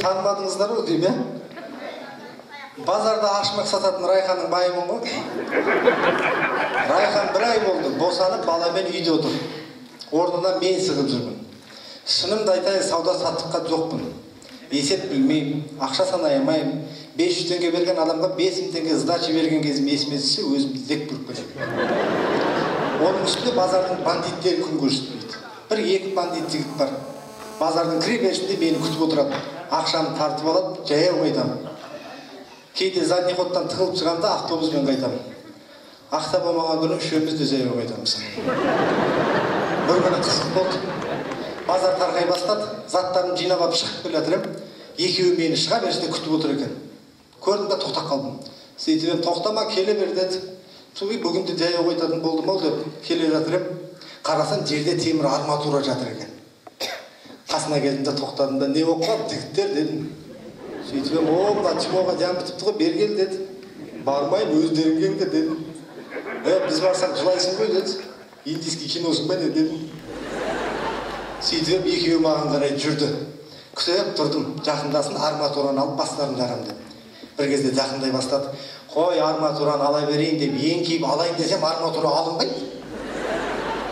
танымадыңыздар ғой деймін, иә? Базарда ашмақ сататын Райханның байымын ғой. Райхан 1 ай болды, босанып, баламен үйде отыр. Орнына мен сығып жүрмін. Шынымды айтайын, сауда-саттыққа жоқпын. Есеп білмеймін, ақша санай алмаймын. 500 теңге берген адамға 5000 теңге сдача берген кезім есіме түссе, өзім іздеп көріп кетемін. Оның үстінде базардың бандиттері күн көрсетпейді. 1-2 бандит жігіт бар. Базардың кіреберісінде мені күтіп отырады. Ақшаны тартып алады, жаяу қайтамын. Кейде задний ходтан тығылып шығамда автобуспен қайтамын. Ақта болмаған күні үшеуміз де жаяу қайтамыз. Бір күні қызық болды. Базар тарқай бастады, заттарын жинап алып шығып келе жатыр едім. Екеуі мені шыға берісте күтіп отыр екен. Көрдім де тоқтап қалдым. Сөйтіп тоқтама, келе бер деді. Туй, бүгін де жаяу қайтатын болдым ау деп келе жатыр едім. Қарасам, жерде темір арматура жатыр екен. Қасына келдім де тоқтадым да, не болып қалды жігіттер дедім. Сөйтіп мына Тимоға жан бітіпті ғой, бергел деді. Бармайым, өздерің келіңдер дедім. Біз барсақ жылайсың ғой деді. Индийский киносың ба дедім. Сөйтіп екеуі маған қарай жүрді. Күтіп тұрдым, жақындасын, арматураны алып бастарын жарам деп. Бір кезде жақындай бастады. Қой, арматураны ала берейін деп, еңкейіп алайын десем, арматура алынбайды.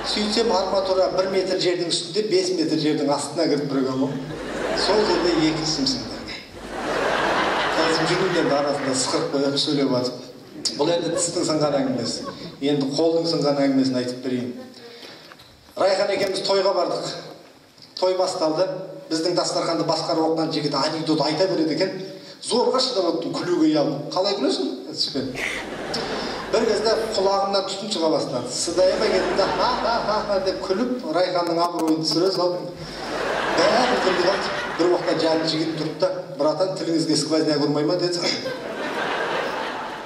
Сөйтсем, арматура 1 метр жердің үстінде, 5 метр жердің астына кіріп бірген ғой. Сол жерде 2 сымсыңдар. Қазым жүргендердің арасында сықырып қойып сөйлеп атып. Бұл енді тістің сынған әңгімесі. Енді қолдың сынған әңгімесін айтып берейін. Райхан екеуміз тойға бардық. Той басталды. Біздің дастарханды басқарып оқыған жігіт анекдот айта береді екен. Зорға шыдап отырдым, күлуге ұялдым. Қалай күлесің? Бір кезде құлағымнан түтін шыға бастады. Сыдайыма келдім де ха-ха-ха деп күліп, Райханның абыройын түсіре салдым. Бәрі күлді қалды. Бір уақытта жан жігіт тұрды да, братан, тіліңізге сквозняк ұрмай ма деді.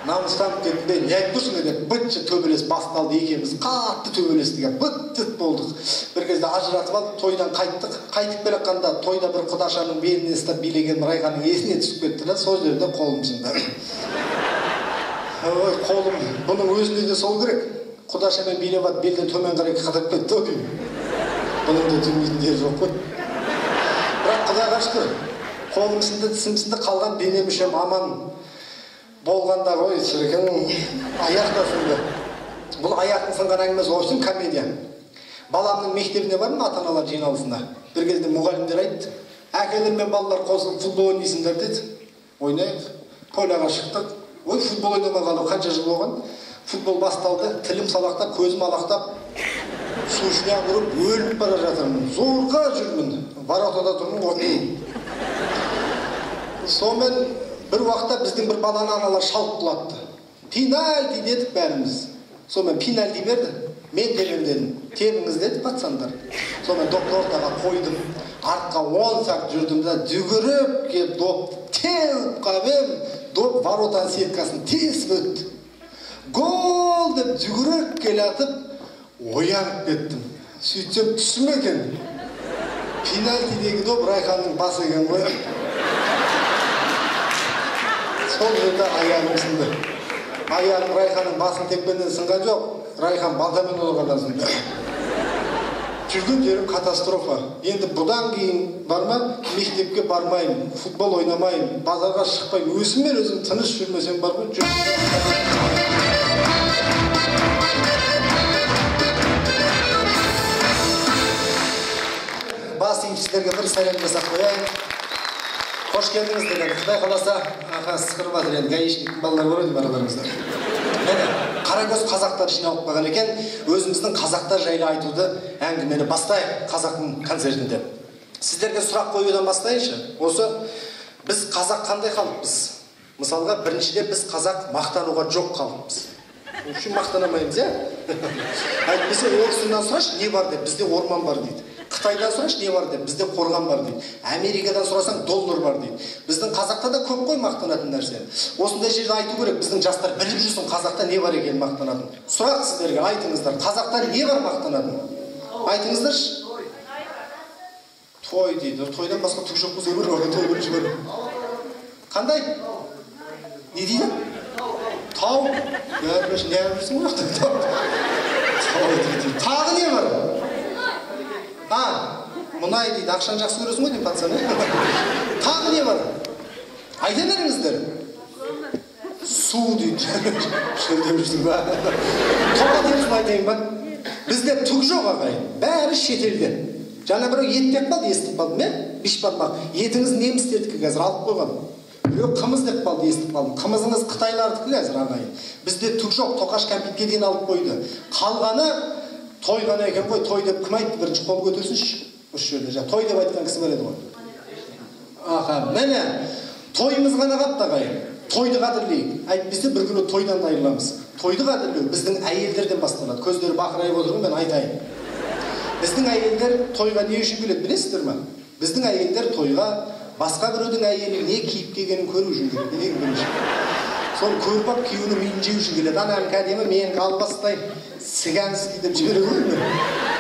Намыстанып кеттім де, не айтып тұрсың деп, бытшы төбелес басталды, екеуміз қатты төбелестік, быт-тыт болдық. Бір кезде ажыратып алып, тойдан қайттық. Қайтып келе жатқанда тойда бір құдашаның белінен ұстап билеген Райханның есіне түсіп кетті да, сол жерде қолым сынды. Ой, қолым, бұның өзінде де сол керек. Құдашамен билеп алып, белден төмен қарай қадап кетті ғой деймін. Бұның да жүрмейтін жері жоқ қой. Бірақ Құдайға шүкір, қолым сынды, тісім сынды, қалған дене мүшем аман болғанда ғой, шіркін, аяқ та сынды. Бұл аяқтың сынған әңгімесі ойсын комедия. Баламның мектебіне бардым, ата-аналар жиналысына. Bir кезде мұғалімдер айтты, әкелер мен балалар қосылып футбол ойнайсыңдар деді. Ойнайық, поляға шықтық. Ой, футбол ойнамағалы қанша жыл болған. Футбол басталды, тілім салақтап, көзім алақтап, су ішіне ұрып, өліп бара жатырмын. Зорға жүрмін. Воротада тұрмын ғой. Сонымен бір уақытта біздің бір баланы аналар шалып құлатты. Пенальти дедік бәріміз. Сонымен пенальти берді. Мен темем дедім. Теміңіз деді пацандар. Сонымен допты ортаға қойдым. Артқа 10 сақ жүрдім да жүгіріп кеп допты теуіп қабем. Доп воротаның сеткасын тесіп өтті. Гол деп жүгіріп келатып, оянып кеттім. Сөйтсем түсім екен. Пенальтидегі доп Райханның басы екен ғой. Сол жерде аяғым сынды. Аяғым Райханның басын тепкеннен сынған жоқ. Райхан балдамен ұрғаннан сынды. Жүрген жерім катастрофа. Енді бұдан кейін барма, мектепке бармайым, футбол ойнамайым, базарға шықпайым. Өзіммен өзім тыныш жүрмесем бар ғой, бас иімшілерге бір сәлем жасап қояйын. Қош келдіңіз деген. Құдай қаласа, сықырып жатыр енді, гаишниктің балалары бар өйдім араларыңызда. Қарагөз қазақтар жиналып қалған екен, өзіміздің қазақтар жайлы айтуды әңгімені бастайық қазақтың концертінде. Сіздерге сұрақ қоюдан бастайыншы. Осы біз қазақ қандай халықпыз? Мысалға, біріншіде біз қазақ мақтануға жоқ халықпыз. Үшін мақтанамаймыз, әйтпесе орысынан сұрашы, не бар деп, бізде орман бар дейді. Қытайдан сұрашы, не бар деп, бізде қорған бар дейді. Америкадан сұрасаң, доллар бар дейді. Біздің қазақта да көп қой мақтанатын нәрсе. Осындай жерде айту керек, біздің жастар біліп жүрсін, қазақта не бар екен мақтанатын. Сұрақ сіздерге, айтыңыздар, қазақта не бар мақтанатын? Айтыңыздаршы. Той дейді. Тойдан басқа түк жоқ қыз өмір бар, той бірінші бар. Қандай? Не дейді? Тау. Не білсің ғой? Тағы не бар? Мұнай дейді, ақшаны жақсы көресің ғой деймін пацан. Тағы не бар? Айта беріңіздер. Су дейді. Шөлдеп жүрсің ба? Тоқа дейміз айтайын ба? Бізде түк жоқ ағайын. Бәрі шетелде. Жаңа біреу ет деп қалды, естіп қалдым, бишбармақ. Етіңіз немістердікі қазір алып қойған. Біреу қымыз деп қалды, естіп қалдым. Қымызыңыз қытайлардікі қазір ағайын. Бізде түк жоқ, тоқаш кәмпитке дейін алып қойды. Қалғаны той ғана екен ғой, той деп кім айтты? Бірінші қол көтерсінші. Осы жерде той деп айтқан кісі бар еді ғой. Аха, міне тойымыз ғана қалыпты ағайын. Тойды қадірлейік. Әйтпесе бір күні тойдан айырыламыз. Тойды қадірлеу біздің әйелдерден басталады. Көздері бақырайып отырған, мен айтайын. Біздің әйелдер тойға не үшін келеді білесіздер ме? Біздің әйелдер тойға басқа біреудің әйелі не киіп келгенін көру үшін келеді. Ең бірінші. Соны көріп алып күйеуінің миын жеу үшін келеді. Ананың кәдемі менің албастай сігәнсіз деп жібере қойды.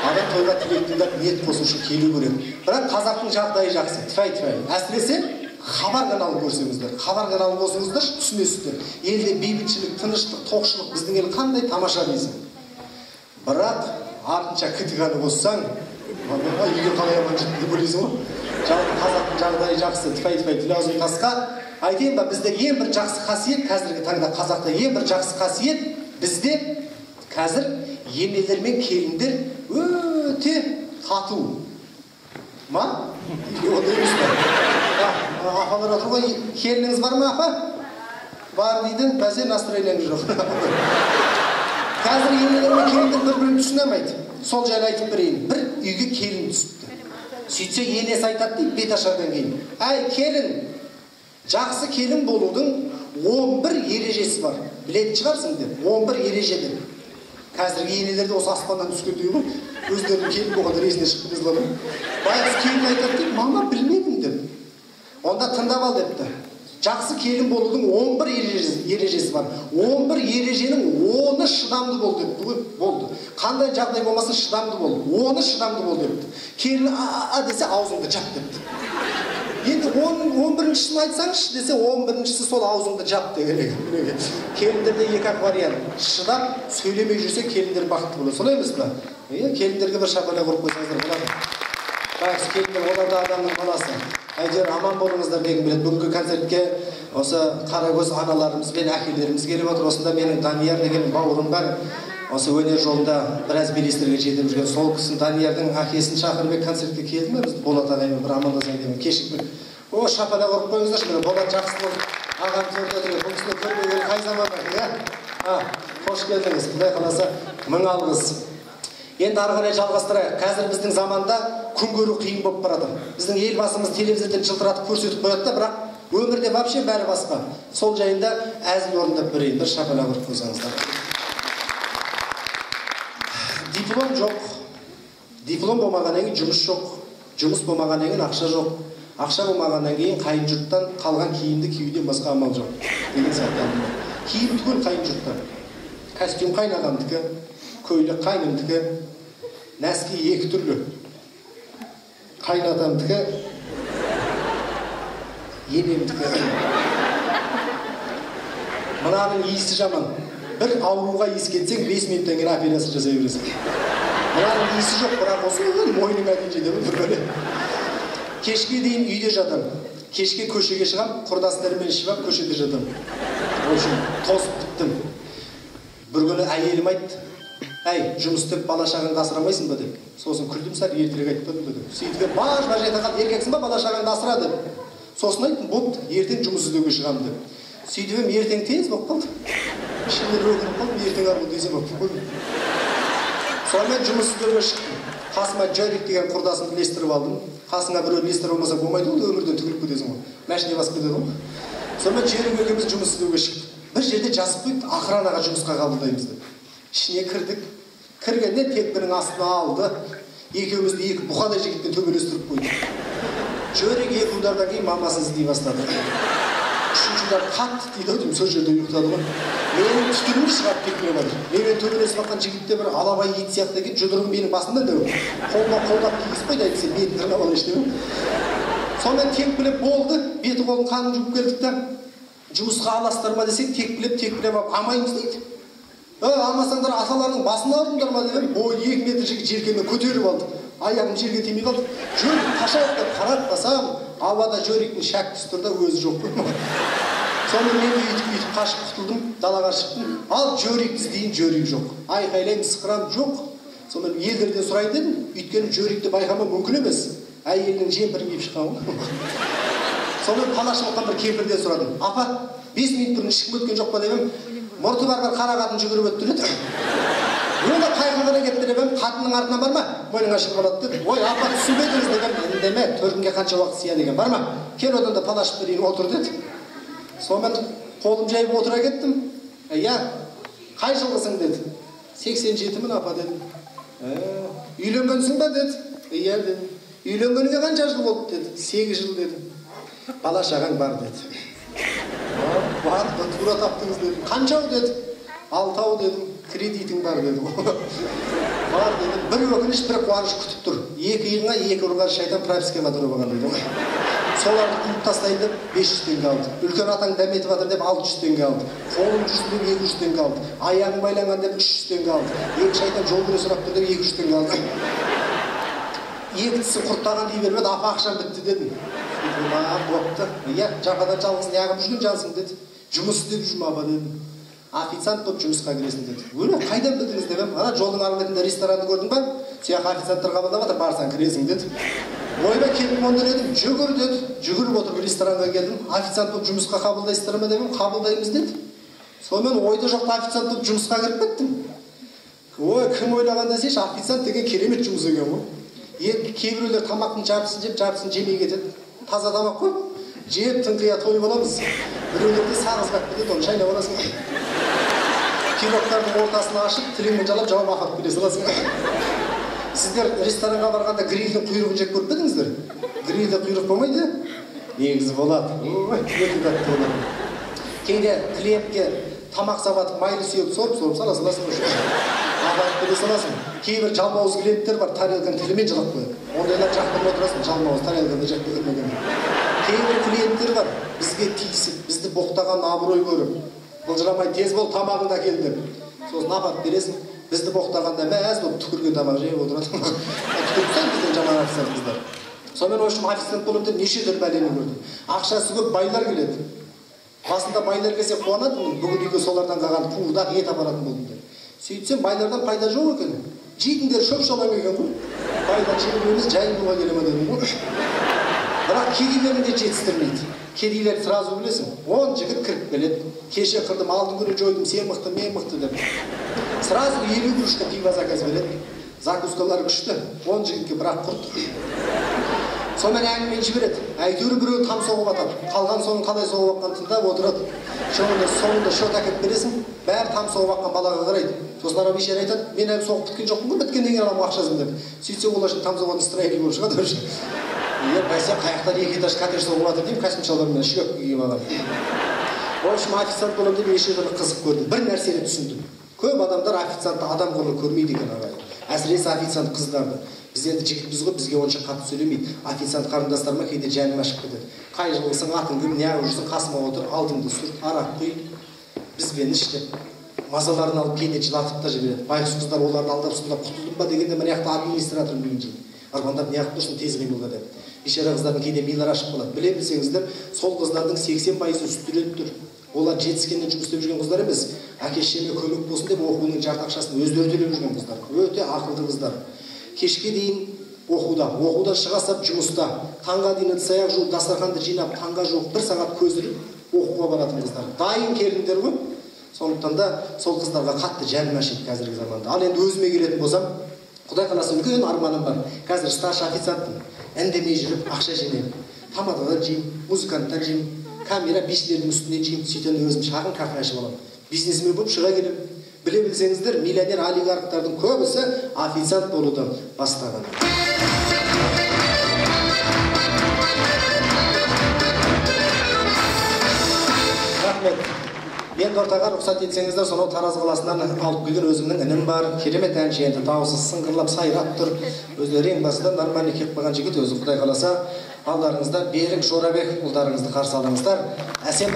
Адам тойға тілек тыңдап ниет қосу үшін келу керек. Бірақ қазақтың жағдайы жақсы. Тфай. Әсіресе хабар каналын көрсеңіздер. Хабар каналын қосыңыздар, түсінесіздер. Елде бейбітшілік, тыныштық, тоқшылық біздің ел қандай тамаша дейсің. Бірақ артынша кітіганы қоссаң, үйге қалай аман жүрді деп ойлайсың ғой. Жалпы қазақтың жағдайы жақсы. Тфай тілаузын тасқа. Айтайын ба, бізде ең бір жақсы қасиет, қазіргі таңда қазақта ең бір жақсы қасиет, бізде қазір енелер мен келіндер өте тату. Ма? Ондай емес па? Апалар отыр ғой, келініңіз бар ма, апа? Бар дейді, бәсе настроениеңіз жоқ. Қазір енелер мен келіндер бір-бірін түсінемейді. Сол жайлы айтып берейін. Бір үйге келін түсіпті. Сөйтсе енесі айтады дейді, бет ашардан кейін. Әй, келін! Жақсы келін болудың 11 ережесі бар. Білетін шығарсың деп. 11 ереже деп. Қазіргі енелерде осы аспаннан түскендей ғой. Өздерінің келін болған ресіне шығып кетізлады. Байғыз келін айтады деп, мама білмедім деп. Онда тыңдап ал депті. Жақсы келін болудың 11 ережесі бар. 11 ереженің 10-ы шыдамды бол депті ғой. Болды. Қандай жағдай болмасын шыдамды бол. 10-ы шыдамды бол депті. Келін десе аузыңды жап депті. Енді 11-шісін айтсаңызшы десе 11-шісі сол аузыңды жап деген. Келіндерде екі-ақ вариант. Шыдап, сөйлемей жүрсе келіндер бақытты болады. Солай емес па? Келіндерге бір шапалақ ұрып қойсаңыздар болады. Бақсы келіндер, олар да адамның баласы. Әйтеуір аман болыңыздар дегім келеді. Бүгінгі концертке осы қарагөз аналарымыз бен әкелеріміз келіп отыр. Осында менің Данияр деген бауырым бар. Осы өнер жолында біраз белестерге жетіп жүрген сол кісінің Даниярдың әкесін шақырып концертке келді ме? Біз Болат ағаймен бір амандасайын деп кешігіп о шапалақ ұрып қойыңыздаршы. Болат жақсы болды. Ағам төрт отыр. Бұл кісіні көрмеген қай заманда? Қош келдіңіз. Құдай қаласа мың алғыс. Енді ары қарай жалғастырайық. Қазір біздің заманда күн көру қиын болып барады. Біздің елбасымыз телевизордан жылтыратып көрсетіп қояды да, бірақ өмірде вообще бәрі басқа. Сол жайында әзіл орындап берейін. Bir шапалақ ұрып қойсаңыздар. Диплом жоқ. Диплом болмағаннан кейін жұмыс жоқ. Жұмыс болмағаннан кейін ақша жоқ. Ақша болмағаннан кейін қайын жұрттан қалған киімді киюден басқа амал жоқ. Деген сияқты. Киім түгел қайын жұрттан. Костюм қайнағандікі, көйлек қайнымдікі, нәски екі түрлі. Қайнатамдікі, енемдікі. Мынаның иісі жаман. Bir ауруға иіскетсең 5 минуттан кейін операция жасай бересің. Мынаның иісі жоқ, бірақ осы мойныңа дейін жетеді бір бөле. Кешке дейін үйде жатам. Кешке көшеге шығам, құрдастарыммен ішіп алып көшеде жатам. Ошын тосып біттім. Bir күні әйелім айтты: "Әй, жұмыс істеп бала шағаңды асырамайсың ба?" деп. Сосын күлдім, сәл ертерек айтпадым деді. Сөйтіп баж-баж ете қалды, еркексің ба, бала шағаңды асыра деп. Сосын айттым: "Болды, ертең жұмыс іздеуге шығамын" деп. Сөйтіп ертең тез болып қалды. Ішімнен өкініп қалдым, ертең армын десе болып қойды. Сонымен жұмыс іздеуге шықтым. Қасыма Жорик деген құрдасымды ілестіріп алдым. Қасыңа біреу ілестіріп болмаса болмайды ғой, өмірден түгіліп кетесің ғой. Машина басып кетеді ғой. Сонымен Жорик екеуміз жұмыс іздеуге шықтық. Bir жерде жазып қойды, охранаға жұмысқа қабылдаймыз деп. Ішіне кірдік. Кіргенде текпенің астына алды. Екеумізді екі бұқадай жігітпен төбелестіріп қойды. Жорик екі удардан кейін мамасын іздей бастады. Үшінші удар қатты тиді ау деймін, сол жерде ұйықтады ғой. Менің түтінім шығарып кетпей бар. Менімен төбелесіп жатқан жігітте бір алабай ит сияқты екен, жұдырығым менің басымда да қолма қолдап кигізіп қойды, айтса бетін тырнап алайын деп. Сонымен текпілеп болды, беті қолын қанын жуып келдік та, жұмысқа аласыздар ма десек, текпілеп алып амаймыз дейді. Алмасаңдар аталарының басына ұрыңдар ма деп, бойы 2 метр жігіт желкенмен көтеріп алды. аяғым жерге тимей қалды. Жөрік қашады деп қарап басам, ауада жөріктің шәктісі тұр да өзі жоқ қой. Сонымен мен үйтіп қашып құтылдым, далаға шықтым. Ал жөрік іздейін, жөрік жоқ. Айқайлаймын, сықырам, жоқ. Сонымен елдерден сұрайын дедім, өйткені жөрікті байқамау мүмкін емес. Әйелінің жемпірін киіп шыққан ғой. Сонымен палаш болған бір кемпірден сұрадым. Апа, 5 минут бұрын ешкім өткен жоқ па дедім. Мұрты бар бір қара қатын жүгіріп өтті деді. Онда қайғыға кетті дедім, қатынның артынан бар ма? Мойныңа шығып алады деді. Ой, апа түсінбедіңіз дегенмін. Үндеме, төркінге қанша уақыт сияды екен, бар ма? Кел одан да палашып берейін, отыр деді. Сонымен қолым жайып отыра кеттім. Иә, қай жылғысың деді. 87-мін апа дедім. Үйленгенсің ба деді. Иә дедім. Үйленгеніңе қанша жыл болды деді. 8 жыл дедім. Бала шағаң бар деді. Бар, тура таптыңыз дедім. Қаншау деді. 6 дедім. Кредитің бар дедім. Бар дедім. Бір өкініш, бір қуаныш күтіп тұр. 2 иығыңа 2 ұрған шайтан пропискаға тұрып алған дедім. Соларды қуып тастайын деп 500 теңге алды. Үлкен атаң дәметіп жатыр деп 600 теңге алды. Қолың жүрсін деп 200 теңге алды. Аяғың байланған деп 300 теңге алды. 2 шайтан жол көре сұрап тұр деп 200 теңге алды. 2 тісі құрттаған дей бермеді, апа ақшам бітті дедім. Бопты. Иә, жағадан жалғыз неғып жүрген жансың деді. Жұмыс істеп жүрмін апа дедім. Официант болып жұмысқа кіресің деді. Өлі, қайдан білдіңіз дедім. Ана жолдың ар бетінде ресторанды көрдің ба? Сияқ официанттар қабылдап жатыр, барсаң кіресің деді. Ойбай келіп қондыр едім, жүгір деді. Жүгіріп отырып ресторанға келдім. Официант болып жұмысқа қабылдайсыздар ма дедім. Қабылдаймыз деді. Сонымен ойда жоқта официант болып жұмысқа кіріп кеттім. Ой, кім ойлаған десейші, официант деген керемет жұмыс екен ғой. Кейбіреулер тамақтың жартысын жеп, жартысын жемей кетеді. Таза тамақ қой. Жеп тыңқия тойып аламыз. Біреулерде сағызбақ кетеді, оны шайнап аласың. Пирогтардың ортасын ашып, тіліңмен жалап, жауап ақырып келе саласың. Сіздер ресторанға барғанда грильдің құйрығын жеп көріп педіңіздер? Грильде құйрық болмайды? Негізі болады. Кейде клиентке тамақ сабатып, майлы сүйек сорып саласың. Абайып келе саласың. Кейбір жалмауыз клиенттер бар, тарелканы тілімен жалап қояды. Ондайлар жақтырып отырасың, жалмауыз тарелканы жеп көрмеген. Кейбір клиенттер бар, бізге тиісіп, бізді боқтаған абырой көріп, былжырамай тез бол, тамағыңды әкел деп. Сосын апарып бересің, бізді боқтағанда мәз болып түкірген тамақ жеп отырады. Түкірсең бізден жаман официантымыздар. Сонымен ойшым официант болып деп неше түрлі бәлені көрдім. Ақшасы көп байлар келеді. Басында байлар келсе қуанатынмын, бүгін үйге солардан қалған қуырдақ ет апаратын болдым деп. Сөйтсем байлардан пайда жоқ екен. Жейтіндер шөп-шолаң екен ғой. Байлар жемейміз, жайылуға келе ме дедім ғой. Бірақ кедейлерін де жетістірмейді. Кедейлер сразу білесің, 10 жігіт кіріп келеді. Кеше қырдым, алдың күні жойдым, сен мықты, мен мықты деп. Сразу 50 күрішке пиво заказ береді. Закускалары күшті, 10 жігітке бірақ құрт. Сонымен әңгімен жібереді. Әйтеуір біреу там соғып атады. Қалған соның қалай соғып атқан тыңдап отырады. Соңында шот әкеп бересің, бәрі там соғып атқан балаға қарайды. Сосын ана бейшара айтады, мен әлі соғып біткен жоқпын ғой, біткеннен кейін аламын ақшасын деп. Сөйтсе ол үшін там соғатын строитель болып шығады. Бәсе қаяқтар 2 этаж коттедж соғып атыр деймін, костюм шалбармен шөп киіп алам. В общем, официант боламын деп неше түрлі қызық көрдім. Бір нәрсені түсіндім. Көп адамдар официантты адам қылып көрмейді екен ағай. Әсіресе официант қыздарды. Біз енді жігітпіз ғой, бізге онша қатты сөйлемейді. Официант қарындастарыма кейде жаным ашып кетеді. Қай жылғысың, атың кім, неғып жүрсің, қасыма отыр, алдыңды сүрт, арақ құй, бізбен іш деп. Мазаларын алып кейде жылатып та жібереді. Байғұс қыздар оларды алдап сұлдап құтылдым ба дегенде мына жақта администраторым дейін жейді. Армандап неғып тұрсын тез қимылда деп. Бейшара қыздардың кейде милары ашып қалады. Біле білсеңіздер, сол қыздардың 80% студенттер. Олар жетіскенде жұмыс істеп жүрген қыздар емес. Әке-шешеме көмек болсын деп оқуының жарты ақшасын өздері төлеп жүрген қыздар. Өте ақылды қыздар. Кешке дейін оқудан шыға сап жұмыста, таңға дейін ыдыс-аяқ жуып, дастарханды жинап, таңға жуып 1 сағат көзіліп оқуға баратын қыздар. Дайын келіндер ғой. Сондықтан да сол қыздарға қатты жаным ашиды қазіргі заманда. Ал енді өзіме келетін болсам, Құдай қаласа үлкен арманым бар. Қазір стаж официантпын. Үндемей жүріп ақша жинаймын. Тамададан жеймін, музыканттан жеймін, камера бишілердің үстіне жеймін, сөйтіп өзім шағын кафе ашып аламын. Бизнесмен болып шыға келемін. Біле білсеңіздер, миллионер олигархтардың көбісі официант болудан бастаған. Рахмет. Енді ортаға рұқсат етсеңіздер, сонау Тараз қаласынан алып келген өзімнің інім бар. Керемет әнші, енді дауысы сыңғырлап сайрап тұр. Өзі рең басыдан нормальный келіп қалған жігіт, өзі Құдай қаласа алдарыңызда Берік Жорабек ұлдарыңызды қарсы алыңыздар. Әсем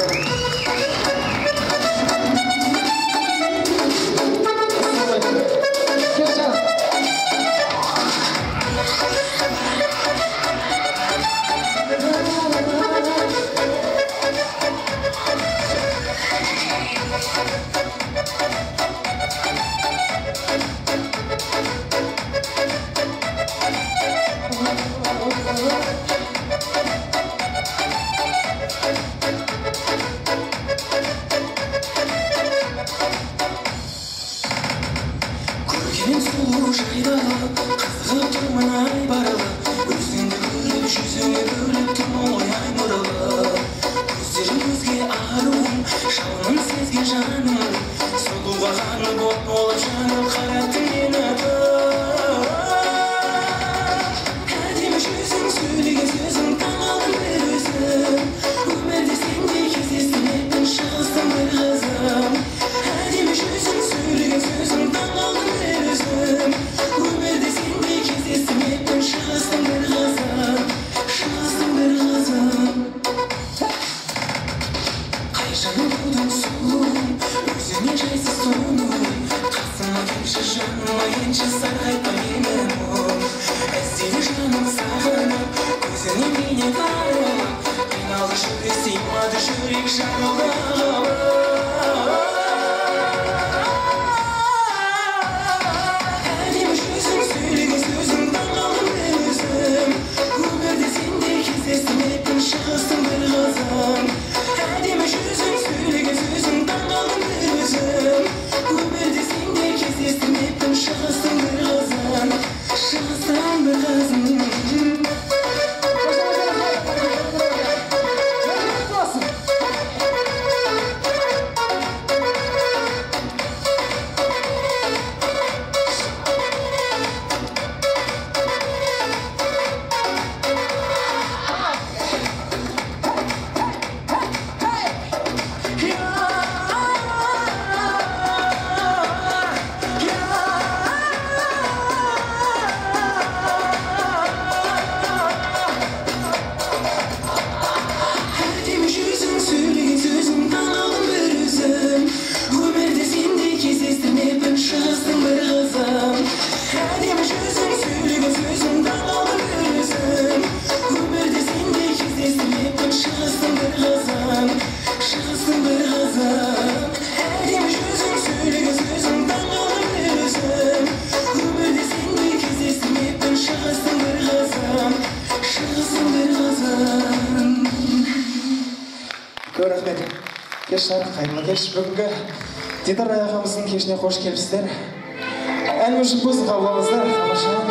Қайырлы кеш, бүгінгі Дидар ағамыздың кешіне қош келіпсіздер. Әніміз жұп болсын, қабылыңыздар. Тамаша,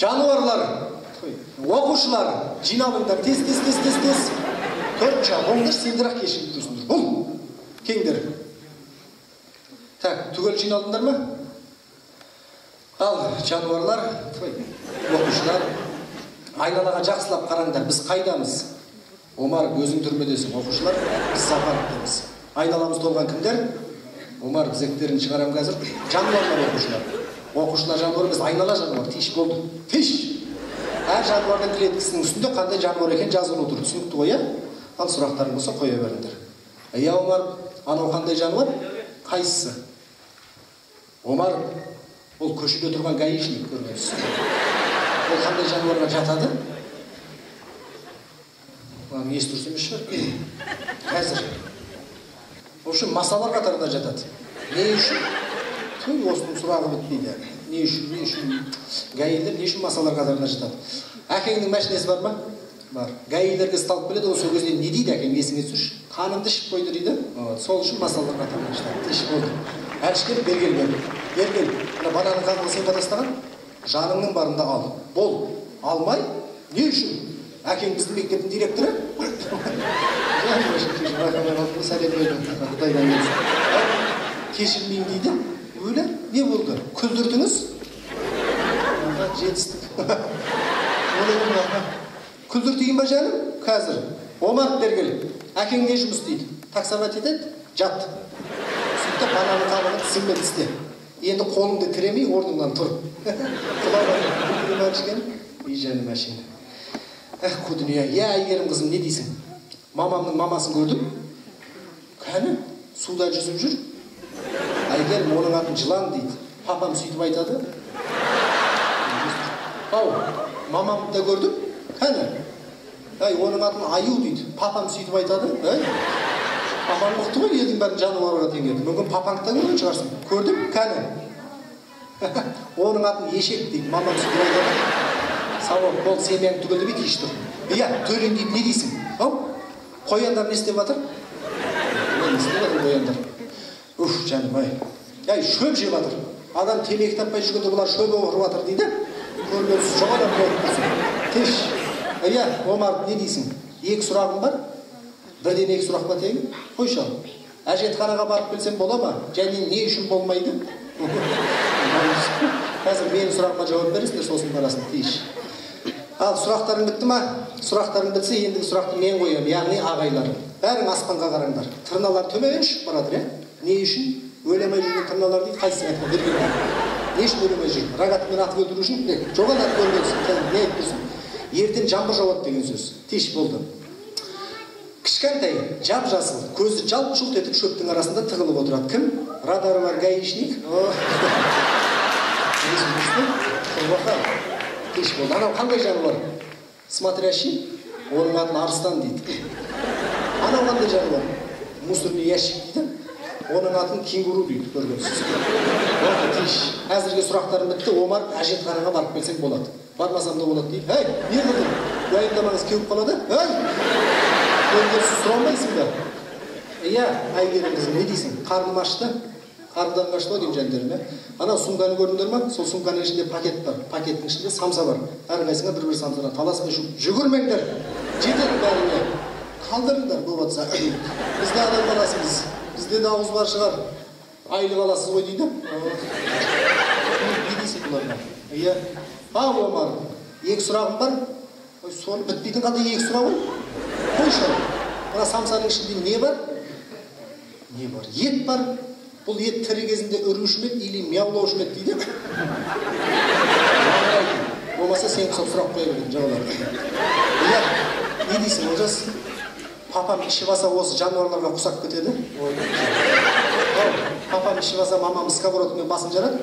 Жануарлар, оқушылар, жиналыңдар, тез. Төртінші, оңдар, сендір-ақ кешіп тұрсыңдар. Бұл, кеңдер. Так, түгел жиналдыңдар ма? Ал, жануарлар, оқушылар, айналаға жақсылап қараңдар, біз қайдамыз? Омар, өзің түрмедесің, оқушылар, біз сапарымыз. Айналамыз толған кімдер? Омар, біздектерін шығарам қазір. Жануарлар, оқушылар. Оқушылар жануар, біз айнала жануар, тиш болды. Тиш! Әр жануардың клеткісінің үстінде қандай жануар екен жазылып отыр. Түсінікті қоя? Ал сұрақтарың болса қоя беріңдер. Иә, Омар, анау қандай жануар? Қайсысы? Омар, ол көшеде тұрған гаишник көргенсіз. Ол қандай жануарға жатады? Не естірсем шығар? Қазір. В общем, масалар қатарында жатады. Не үшін? Осының сұрағы бітпейді. Не үшін? Гаилер не үшін масалар қатарында жатады? Әкеңнің мәшінесі бар ма? Бар. Гаилерге сталып келеді, осы өзінен не дейді әкең есіңе түсірші? Қанымды ішіп қойды дейді. Сол үшін масалар қатарында жатады. Ішіп болды. Әлішкер, бергел. Бананың қағылы сен қатастаған? Жаныңның барында ал. Бол. Алмай? Не үшін? Әкең біздің мектептің директоры? Кешірмейін дейді. Өлі? Не болды? Күлдірдіңіз? Жетістік. Күлдір деген ба жаным? Қазір. Омар бергел. Әкең не жұмыс дейді? Таксовать етеді? Жат. Сөйтті бананы қабығын тісіңмен тісте. Енді қолыңды тіремей орныңнан тұр. Үй жаным әшейін. Қу дүния. Әйгерім қызым, не дейсің? Мамамның мамасын көрдім. Кәні? Суда жүзіп жүр. Әйгерім оның атын жылан дейді. Папам сөйтіп айтады. Ау, мамамды да көрдім. Кәні? Оның атын аю дейді. Папам сөйтіп айтады. Папам ұқты ғой, елдің бәрін жануарға теңеді. Мүмкін папаңды да көрген шығарсың. Көрдім, кәні? Оның атын ешек дейді. Мамам сөйтіп айтады. Сауап, бол семияң түгілді бет еш тұр. Иә, төлен дейді, не дейсің? Қояндар не істеп жатыр? Не істеп жатыр қояндар? Жаным, шөп жеп жатыр. Адам темекі таппай жүргенде бұлар шөп оқырып жатыр дейді. Көргенсіз жоқ адам көріп тұрсың. Теш. Иә, Омар, не дейсің? Екі сұрағым бар. Бірден екі сұрақ па тегін? Қойшы ал. Әжетханаға барып келсем бола ма? Және не үшін болмайды? Қазір менің сұрағыма жауап бересіңдер, сосын барасың. Теш. Ал сұрақтарың бітті ма? Сұрақтарың бітсе, ендігі сұрақты мен қоям, яғни ағайларым. Бәрің аспанға қараңдар. Тырналар төмен шығып барады, не үшін? Өлемей жүрген тырналар дейді, қайсың айтқан берген. Не үшін өлемей жүр? Рогатымен атып өлтіру үшін? Жоғал атып өлгенсің, не айтып тұрсың? Ертең жаңбыр жауады деген сөз. Теш болды. Кішкентай, жап-жасыл, көзі жалт-жұлт етіп шөптің арасында тығылып отырады. Кім? Радары бар гаишник. Теш болды. Анау қандай жануар? Смотрящий, оның атын арыстан дейді. Анау қандай жануар? Мусорный ящик дейді. Оның атын кенгуру дейді, көргенсіз. Теш. Әзірге сұрақтарым бітті. Омар, әжетханаға барып келсең болады. Бармасам да болады дейді. Не қылдың? Уайымдамаңыз кеуіп қалады? Көргенсіз сұрамайсың ба? Иә, Әйгерім қызым, не дейсің? Қарным ашты? Қардан қашты деймін жәндеріме. Анау сумканы көрдіңдер ма? Сол сумканың ішінде пакет бар. Пакеттің ішінде самса бар. Әрқайсыңа бір-бір самсадан таласпай жүгірмеңдер. Жетеді бәріне. Қалдырыңдар көп атса. Біз де адам баласымыз. Бізде де ауыз бар шығар. Айлық аласыз ғой дейді. Не дейсің бұларына? Иә. Омар, екі сұрағым бар. Соны бітпейтін қандай екі сұрағым? Қойшы. Мына самсаның ішінде не бар? Не бар? Ет бар. Бұл ет тірі кезінде үруші мед, или мяулаушы мед дейді. Болмаса сен сұрақ қоя берген жауалар. Иә, не дейсің, Олжас? Папам ішіп аса осы жануарларға құсап кетеді. Папам ішіп аса мамам сковородкамен басын жарады.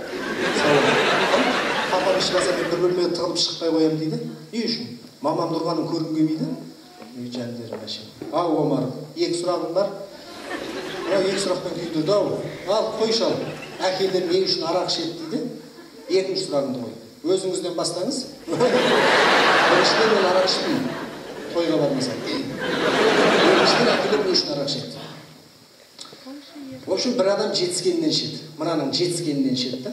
Папам ішіп аса мен бір бөлмеге тығылып шықпай қоямын дейді. Не үшін? Мамам тұрғанын көргім келмейді. Жәндерім әшейін. Омар, екі сұрағым бар. Екі сұрақпен күйдірді ау. Ал, қойшы ал. Әкелер не үшін арақ ішеді дейді? Екінші сұрағымды қой. Өзіңізден бастаңыз. Біріншіден мен арақ ішпеймін. Тойға бармасам. Біріншіден әкелер не үшін арақ ішеді? В общем, бір адам жетіскеннен ішеді. Мынаның жетіскеннен ішеді.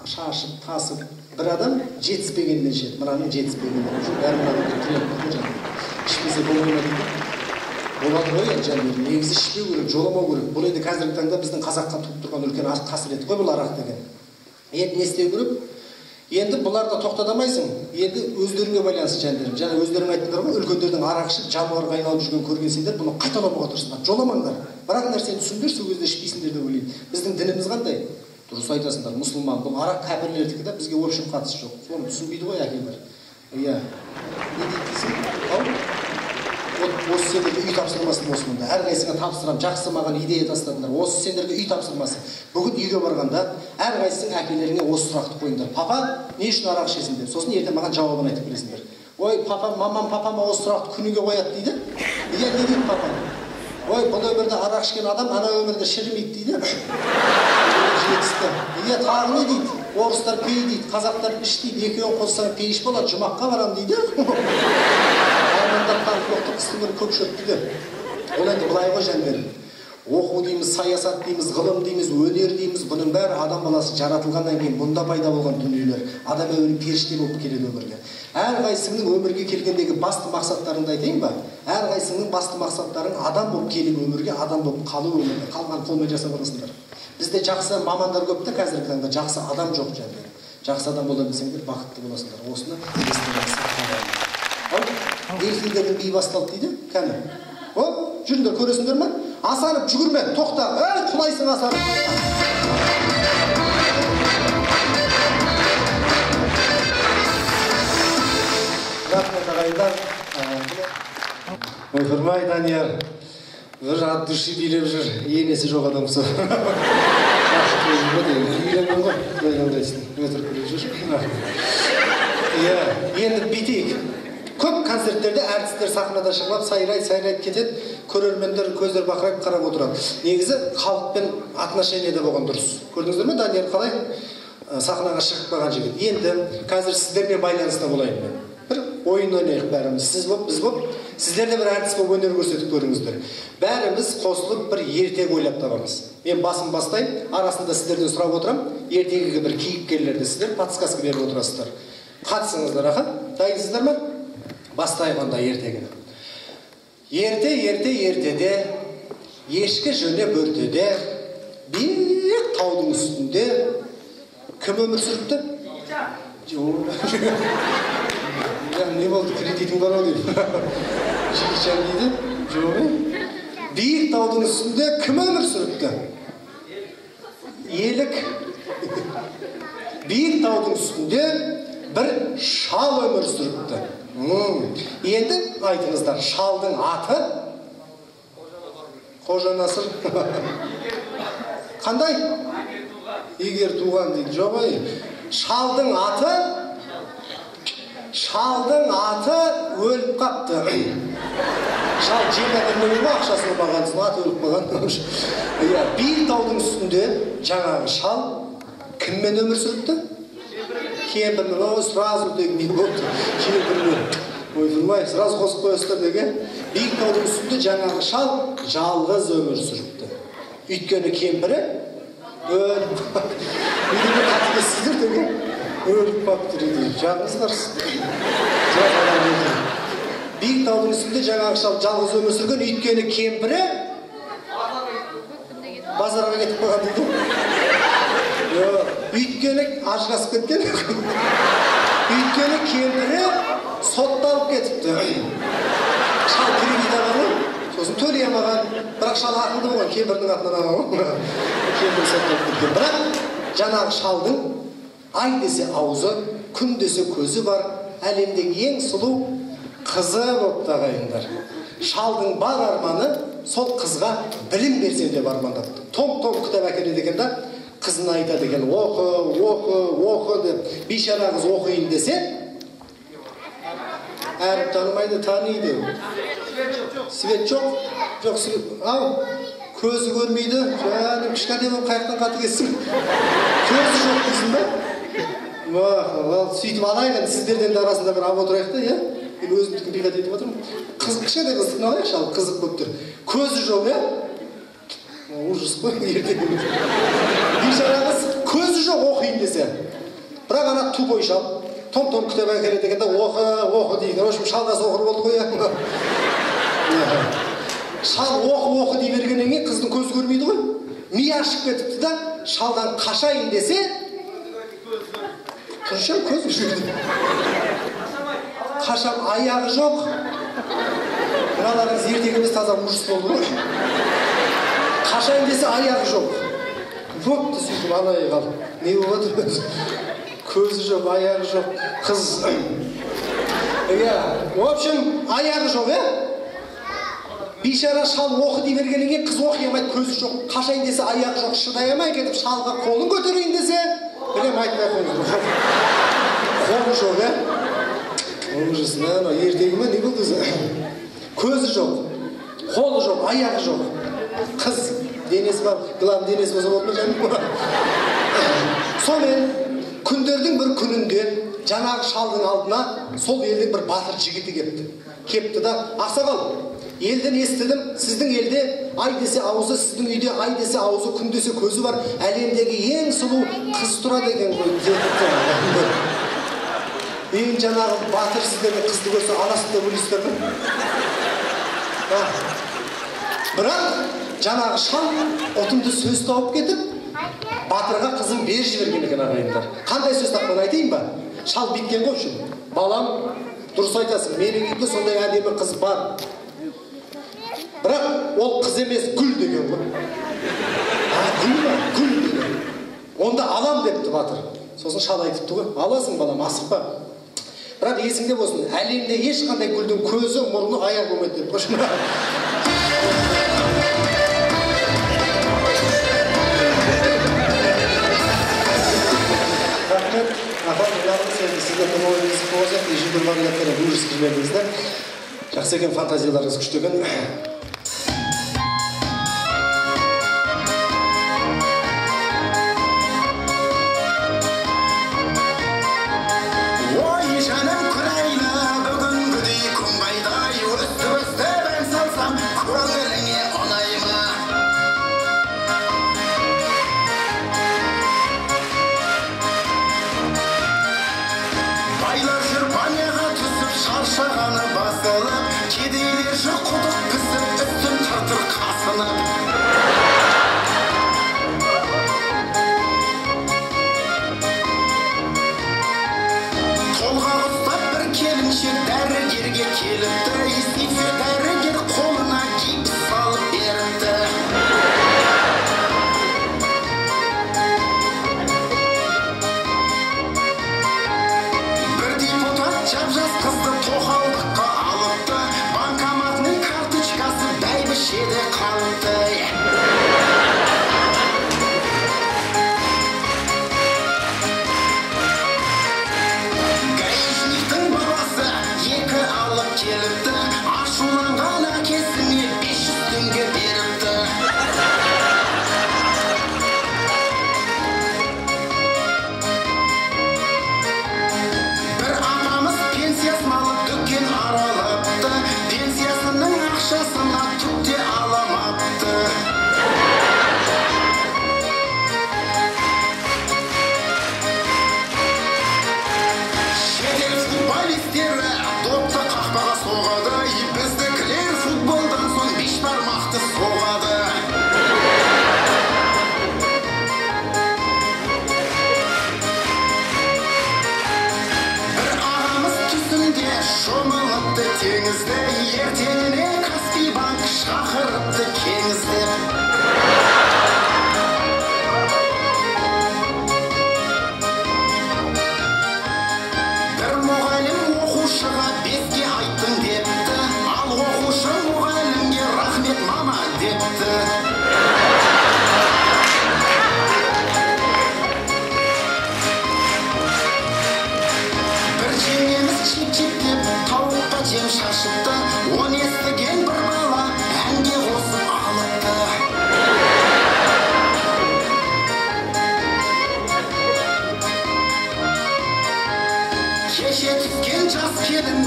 шашып тасып бір адам жетіспегеннен ішеді, мынаның жетіспегеннен үшін бәрі мынаның тілеп ішпесе болмай ма дейді. Болады ғой енді жаңағы негізі ішпеу керек, жоламау керек. Бұл енді қазіргі таңда біздің қазаққа туып тұрған үлкен қасірет қой бұл арақ деген. Енді не істеу керек? Енді бұларды тоқтатамайсың. Енді өздеріңе байланысты жандерім. Жаңа өздерің айттыңдар ғой, үлкендердің арақ ішіп жануарға айналып жүрген көргенсіңдер, бұны қайталамауға тырысыңдар. Жоламаңдар. Бірақ нәрсені түсіңдер, сол кезде ішпейсіңдер деп ойлаймын. Біздің дініміз қандай? Дұрыс айтасыңдар, мұсылман. Бұл арақ кәпірлердікі да бізге общем қатысы жоқ. Соны түсінбейді ғой әкелер. Иә. Не дейді десең? Осы сендерге үй тапсырмасын осы мұнда. Әрқайсыңа тапсырам, жақсы маған идея тастадыңдар. Осы сендерге үй тапсырмасы. Бүгін үйге барғанда әрқайсың әкелеріңе осы сұрақты қойыңдар. Папа, не үшін арақ ішесің деп. Сосын ертең маған жауабын айтып бересіңдер. Ой, папам, мамам, папама осы сұрақты күніге қояды дейді. Иә, не дейді папам? Ой, бұл өмірде арақ ішкен адам ана өмірде шірімейді дейді. Жетісті. Иә, тағы не дейді? Орыстар пей дейді, қазақтар іш дейді. Екеуін қоссаң пейіш болады, жұмаққа барам дейді. Қыстың күні көп шөп дейді. Ол енді былай ғой жандерім. Оқу дейміз, саясат дейміз, ғылым дейміз, өнер дейміз. Бұның бәрі адам баласы жаратылғаннан кейін бұнда пайда болған дүниелер. Адам өмірі періште болып келеді өмірге. Әрқайсының өмірге келгендегі басты мақсаттарыңды айтайын ба? Әрқайсының басты мақсаттарың адам болып келіп өмірге, адам болып қалу өмірге. Қалған қолмен жасап аласыңдар. Бізде жақсы мамандар көп та қазіргі таңда, жақсы адам жоқ жандерім. Жақсы адам бола білсеңдер бақытты боласыңдар. Осыны Дельфиндердің биі басталды дейді, кәні. Жүріңдер, көресіңдер ме? Асанып, жүгірме, тоқта, құлайсың асанып. Рахмет ағайындар. Ойпырмай, Данияр. Бір ат дұрши билеп жүр, енесі жоқ адам сол. Үйленген ғой, қойғандайсың. Өтіріп біліп жүр. Енді битейік. Көп концерттерде әртістер сахнада шығып, сайрайып кетеді, көрермендер көздер бақырайып қарап отырады. Негізі халықпен отношениеде болған дұрыс. Көрдіңіздер ме, Данияр қалай сахнаға шығып қалған жігіт? Енді қазір сіздермен байланыста болайын мен. Бір ойын ойнайық бәріміз. Сіз боп, біз боп, сіздер де бір әртіс боп өнер көрсетіп көріңіздер. Бәріміз қосылып бір ертек ойлап табамыз. Мен басым бастайын, арасында сіздерден сұрап отырам, ертегіге бір кейіпкерлерді сіздер подсказка беріп отырасыздар. Қатысыңыздар, аха? Дайынсыздар ма? Бастайық онда ертегіні. Ертеде, ешкі жөне бөртеде, биік таудың үстінде кім өмір сүріпті? Не болды, кредитің бар ау деймін. Жиғышан дейді? Жоқ. Биік таудың үстінде кім өмір сүріпті? Елік. Биік таудың үстінде бір шал өмір сүріпті. Енді айтыңыздар, шалдың аты? Қожа Насыр. Қандай? Егер туған дейді. Жоқ ой. Шалдың аты өліп қапты. Шал жемәдірмеген ма ақшасын ұлмағансын, аты өліп қалған. Биік таудың үстінде жаңағы шал кіммен өмір сүріпті? Кемпірмен, сразу деген болды. Кемпірмен. Ойпырмай, сразу қосып қойыстыр деген. Биік таудың үстінде жаңағы шал жалғыз өмір сүріпті. Өйткені кемпірі өліп қапты. Үйдегі қатыгезсіздер деген өліп қапты дейді. Жағыңыз қарсы. Биік таудың үстінде жаңағы шал жалғыз өмір сүрген, өйткені кемпірі базарға кетіп қойған дейді. Өйткені ажырасып кеткен. Өйткені кемпірі сотталып кетіпті. Шал кредит алған, сосын төлей алмаған. Бірақ шал ақылды болған, кемпірдің атынан алған. Кемпір сотталып кеткен. Бірақ жаңағы шалдың ай десе аузы, күн десе көзі бар, әлемдегі ең сұлу қызы болып ағайындар. Шалдың бар арманы сол қызға білім берсе деп армандапты. Том-том кітап әкеледі екен да, қызына айтады екен, оқы деп. Бейшара қыз оқиын десе, әріп танымайды, таниды. Свет жоқ, ау, көзі көрмейді, жаңым кішкентай болып қаяқтан қатыгезсің. Көзі жоқ дейсің ба? Сөйтіп алайын, сіздерден де арасында бір ап отырайық та, иә? Мен өзімдікін биғат етіп отырмын. Кішкентай қыздықын алайық, шал, қызық болып тұр. Көзі жоқ, иә? Ужас қой, ертең. Бейшара қыз көзі жоқ оқиын десе. Бірақ ана тупой шал, том кітап әкеледі екен да оқы дейді. В общем, шал да соқыр болды ғой. Шал оқы дей бергеннен кейін қыздың көзі көрмейді ғой. Миы ашып кетіпті да, шалдан қашайын десе, тұршам көзі жүрді. Қашам аяғы жоқ. Мыналарыңыз ертегіміз таза ужас болды ғой. Қашайын десе аяғы жоқ. Бопты сөйтіп анайы қалды. Не болып отыр? Көзі жоқ, аяғы жоқ. Қыз. В общем, аяғы жоқ, Бейшара шал оқы дей бергеннен кейін қыз оқи алмайды, көзі жоқ. Қашайын десе аяғы жоқ, шыдай алмай кетіп шалға қолын көтерейін десе, білем айтпай қойды. Қолы жоқ, Ужас, ертегі ме не болды өзі? Көзі жоқ, қолы жоқ, аяғы жоқ. Қыз, денесі бар, главный денесі болса болды ма жаным? Сонымен, күндердің бір күнінде жаңағы шалдың алдына сол елдің бір батыр жігіті кепті. Кепті да, ақсақал, елден естідім, сіздің елде ай десе аузы, сіздің үйде ай десе аузы, күн десе көзі бар, әлемдегі ең сұлу қыз тұрады екен ғой. Ең жаңағы батыр сіздердің қызды көрсе, анасын да өлесіздер ме? Бірақ жаңағы шал ұтымды сөз тауып кетіп, батырға қызын бер жіберген екен ағайындар. Қандай сөз тапқан айтайын ба? Шал биткен ғой үшін. Балам, дұрыс айтасың, менің үйімде сондай әдемі қыз бар. Бірақ ол қыз емес, гүл деген ғой. Гүл ба? Гүл деген. Онда алам депті батыр. Сосын шал айтыпты ғой, аласың балам, асықпа. Бірақ есіңде болсын, әлемде ешқандай гүлдің көзі, мұрны, аяғы болмайды деп қойшы. Рахмет, апам, сіздердің ойыңыз болacak, ежелден бағылаттары бұйырсыз жібердіңіздер. Жақсы екен, фантазияларыңыз күшті екен.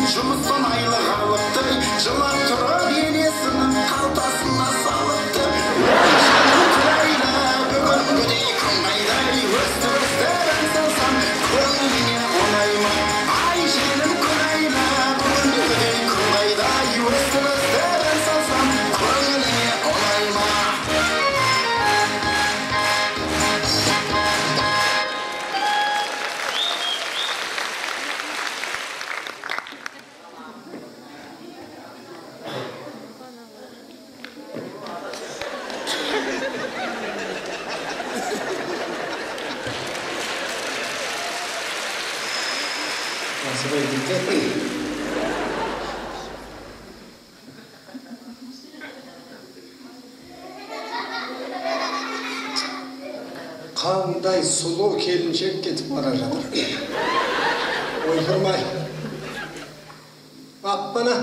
жұмыстан айлық алыпты, жылап тұрып енесінің қалтасына салыпты. Жаным күләйлі, бүгінгідей күн қайдай, өсті Насыбай дейді. Қандай сұлу келіншек кетіп бара жатыр. Ойпырмай. Аппана.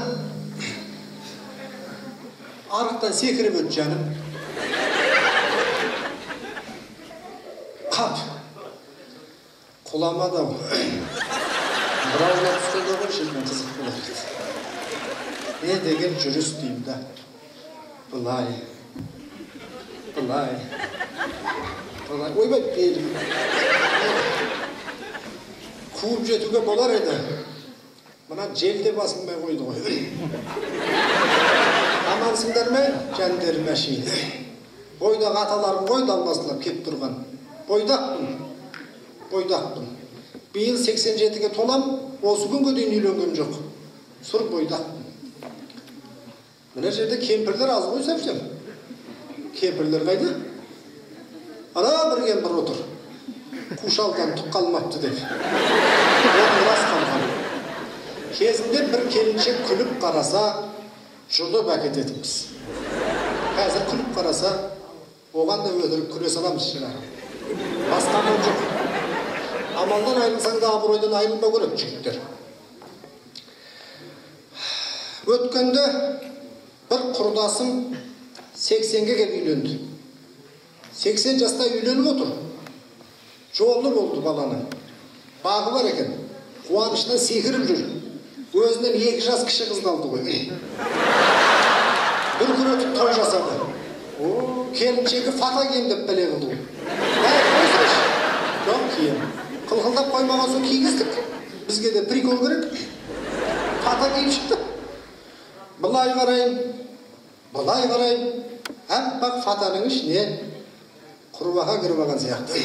Арықтан секіріп өт жаным. Қап. Құламады ау. Бірауына түскенде ғой жерден қызық болады. Не деген жүріс деймін да. Бұлай. Бұлай. Бұлай. Ойбай, белім. Қуып жетуге болар еді. Мына желде басылмай қойды ғой. Амансыңдар ма, жәндерім әшейін. Бойдақ аталарым ғой далбасылап кеп тұрған. Бойдақпын. Биыл 87-ге толам, осы күнге дейін үйленгем жоқ. Сұр бойдақпын. Мына жерде кемпірлер аз ғой сәпсем. Кемпірлер қайда? Ана бір кемпір отыр. Қушалдан тұқ қалмапты деп. Оның рас қалған. Кезінде бір келіншек күліп қараса, жұлып әкететіміз. Қазір күліп қараса, оған да өтірік күре саламыз шығар. Басқа амал жоқ. Амалдан айырылсаң да абыройдан айырылмау керек, жігіттер. Өткенде бір құрдасым 80-ге келіп үйленді. 80 жаста үйленіп отыр. Жолы болды баланың. Бағы бар екен. Қуанышынан секіріп жүр. Өзінен 2 жас кіші қыз қалды ғой. Бір күн өтіп той жасады. Келіншегі фата кием деп бәле қылды ғой. Қойсайшы. Жоқ кием. Қылқылдап қоймаған соң кигіздік. Бізге де прикол керек. Фата киіп шықты. Бұлай қарайын. Әппақ фатаның ішіне құрбаға кіріп алған сияқты.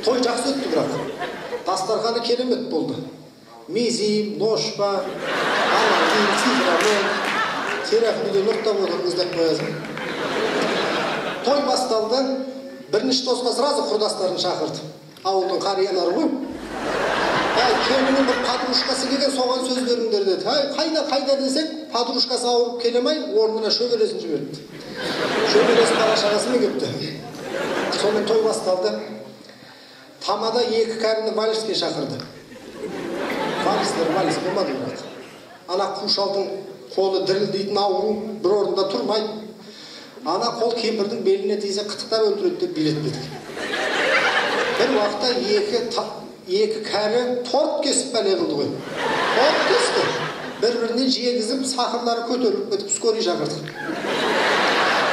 Той жақсы өтті бірақ. Дастарханы керемет болды. Мезим, ношпа, алаңдың, сидрамын, терапиде нұрттап отырыңыз деп қоясың. Той басталды. Бірінші тосқа сразу құрдастарын шақырды. Ауылдың қариялары ғой. Келінің бір подружкасы келген, соған сөз беріңдер деді. Қайда десек, подружкасы ауырып келемай, орнына шөбересін жіберді. Шөбересін бала-шағасымен кепті. Сонымен той басталды. Тамада 2 кәріні вальске шақырды. Вальс болмады бірақ. Ана қушалдың қолы дірілдейтін ауру бір орында тұрмайды. Ана қол кемпірдің беліне тисе қытықтап өлтіреді деп билетпеді. Бір уақытта 2 кәрі торт кесіп бәле қылды ғой. Торт кесті. Бір-біріне жегізіп, сақырлары көтеріліп кетіп скорый шақырдық.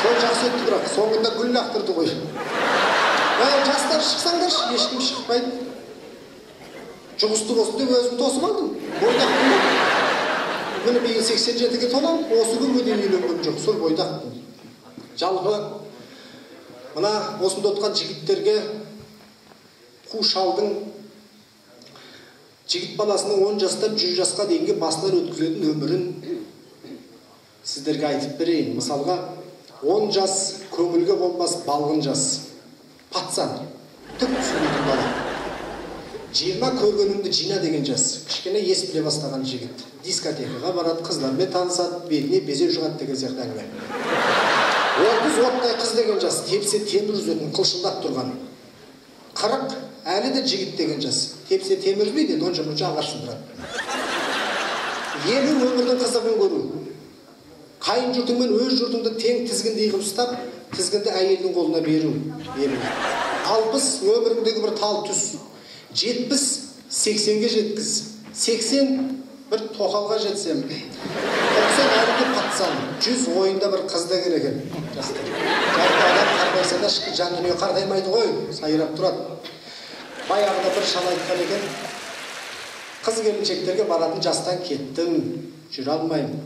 Той жақсы өтті бірақ, соңында гүл лақтырды ғой. Жастар шықсаңдаршы, ешкім шықпайды. Жұғысты болсын деп өзім тосып алдым. Бойдақпын. Міне биыл 87-ге толам, осы күнге дейін үйленгем жоқ, сұр бойдақпын. Жалпы мына осында отқан жігіттерге Қушалдың жігіт баласының 10 жастан 100 жасқа дейінгі басынан өткізетін өмірін сіздерге айтып берейін. Мысалға 10 жас көңілге болмас балғын жас. Патсан, түк түсінбейтін бала. 20 көргеніңді жина деген жас. Кішкене ес біле бастаған жігіт. Дискотекаға барады, қыздармен танысады, бетіне безе жұғады деген сияқты әңгіме. 30 оттай қыз деген жас. Тепсе темір үзетін, қылшылдап тұрған. 40 әлі де жігіт деген жас. Тепсе темір үзбейді, онша-мұнша ағарсындырады. 50 өмірдің қызығын көру. Қайын жұртыңмен өз жұртыңды тең тізгіндей қылып ұстап, тізгінді әйелдің қолына беру. 60 өміріңдегі бір тал түс. 70 80-ге жеткіз. 80 бір тоқалға жетсем. 90 әлі де қатсам. 100 ойында бір қызды кереген. Жарты адам қарбайса да жан дүние қартаймайды ғой, сайрап тұрады. Баяғыда бір шал айтқан екен. Қыз келіншектерге баратын жастан кеттім, жүре алмаймын.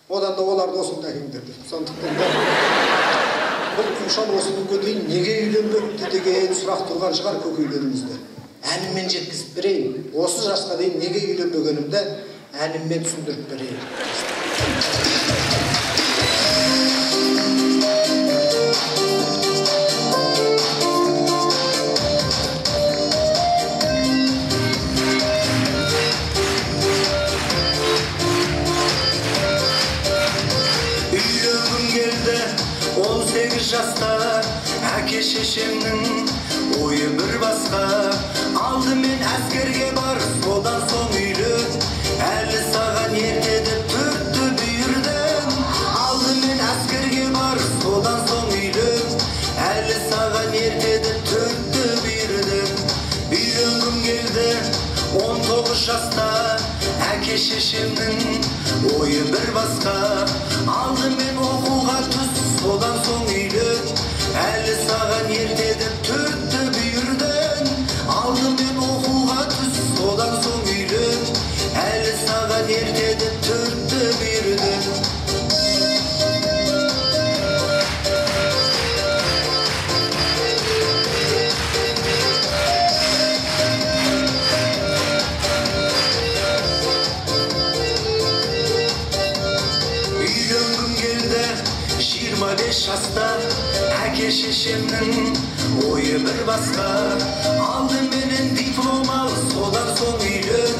Одан да оларды осында әкеңдер деп. Сондықтан да бұл Қушал осы күнге дейін неге үйленбепті деген сұрақ тұрған шығар көкейлерімізді. Әніммен жеткізіп берейін. Осы жасқа дейін неге үйленбегенімді әніммен түсіндіріп берейін. шешемнің ойы бір басқа. Алдымен әскерге бар, содан соң үйлен. Әлі саған ертеді төртті бүйірден. Алдымен әскерге бар, содан соң үйлен. Әлі саған ертеді төртті бүйірден. Үйленгім келді 19 жаста, әке шешемнің ойы бір басқа. Алдымен оқуға түс, содан соң үйлен. Әлі саған ертеді төртті бүйірден. Алдымен оқуға түс, содан соң үйлен. Әлі саған ертеді төртті бүйірден. Үйленгім келді 25 жаста, әке шешемнің ойы бір басқа. Алдыменен диплом ал, содан соң үйлен.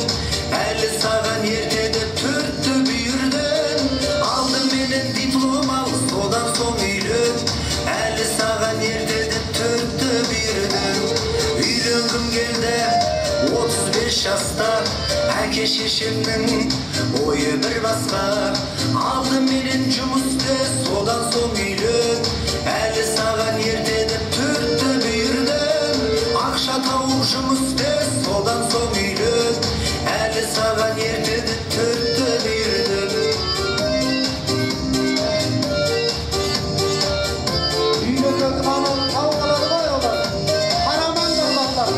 Әлі саған ертеді төртті бүйірден. Алдыменен диплом ал, содан соң үйлен. Әлі саған ертеді төртті бүйірден. Үйленгім келді 35 жаста, әке шешемнің ойы бір басқа. Алдыменен жұмыс істе, содан соң үйлен. Әлі саған ертеді төртті бүйірден. Ақша тауып жұмыс істе, содан соң үйлен. Әлі саған ертеді төртті бүйірден. Үйлендердің анын қалғалады ғой олар. Қараман жарлатар.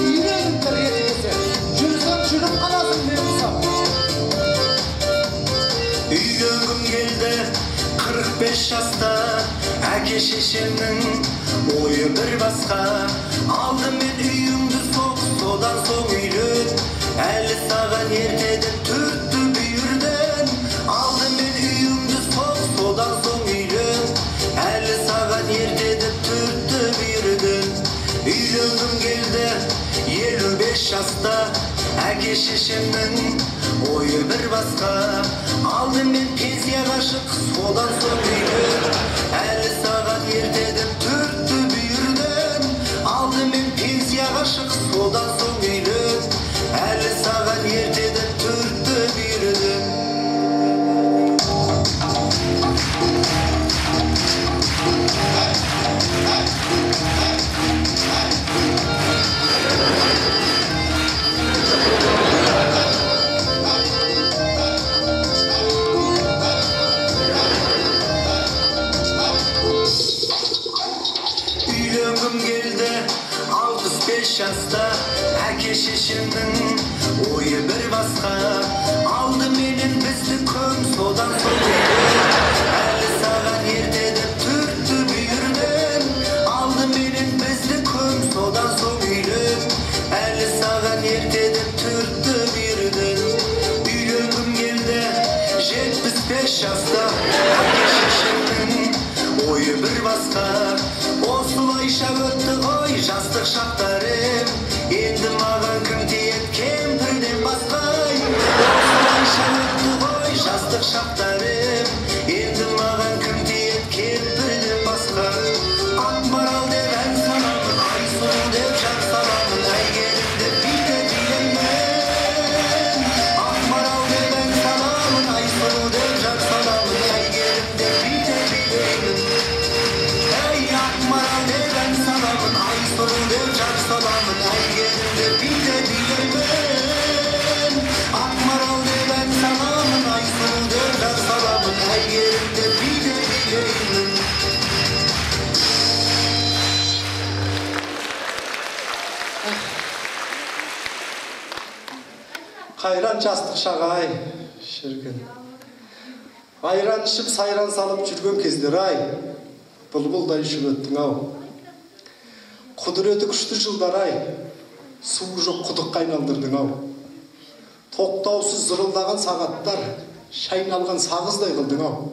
Үйленіңдер етігесе. Жүрсең жүріп қаласың мен ұсап. Үйленгім келді 45 жаста, әке шешемнің ойы бір басқа. Алдымен үйіңді соқ, содан соң үйлен. Әлі саған ертеді төртті бүйірден. Алдымен үйіңді соқ, содан соң үйлен. Әлі саған ертеді төртті бүйірден. Үйленгім келді 55 жаста, әке шешемнің ойы бір басқа. Алдымен пенсияға шық, содан соң үйлен. Әлі саған ертеді төртті бүйірден. Алдымен пенсияға шық, содан соң үйлен. Әлі саған ертеді төртті бүйірден. Үйленгім келді 65 жаста, әке шешемнің ойы бір басқа. Алдыменен бізді көм, содан соң үйлен. Әлі саған ертеді төртті бүйірден. Алдыменен бізді көм, содан соң үйлен. Әлі саған ертеді төртті бүйірден. Үйленгім келді 75 жаста, әке шешемнің ойы бір басқа. Осылайша өтті ғой жастық шақтарым. Енді маған кім тиеді кемпірден басқа. Осылайша өтті ғой жастық шақтарым. Енді маған кім тиеді кемпірден басқа. Ақмарал деп ән саламын, Айсұлу деп жар саламын, әйгерім деп би деп билеймін. Ақмарал деп ән саламын, Айсұлу деп жар саламын, әйгерім деп би деп билеймін. Ақмарал деп ән саламын, Айсұлу деп жар саламын, әйгерім деп би деп билеймін. Ақмарал деп ән саламын, Айсұлу деп жар саламын, әйгерім деп би деп билеймін. Қайран жастық шағай, шіркін. Айран ішіп сайран салып жүрген кездер ай. Бұлбұлдай ұшып өттің ау. Құдіреті күшті жылдар ай. Суы жоқ құдыққа айналдырдың ау. Тоқтаусыз зырылдаған сағаттар, шайналған сағыздай қылдың ау.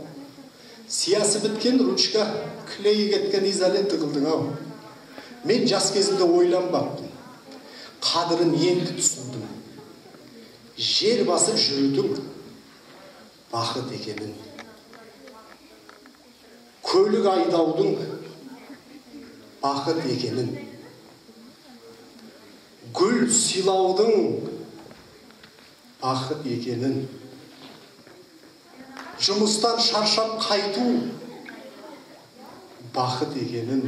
Сиясы біткен ручка, клейі кеткен изоленті қылдың ау. Мен жас кезімде ойланбаппын. Қадірін енді түсіндім. Жер басып жүрдің, бақыт екенін. Көлік айдаудың бақыт екенін, гүл сыйлаудың бақыт екенін, жұмыстан шаршап қайту бақыт екенін,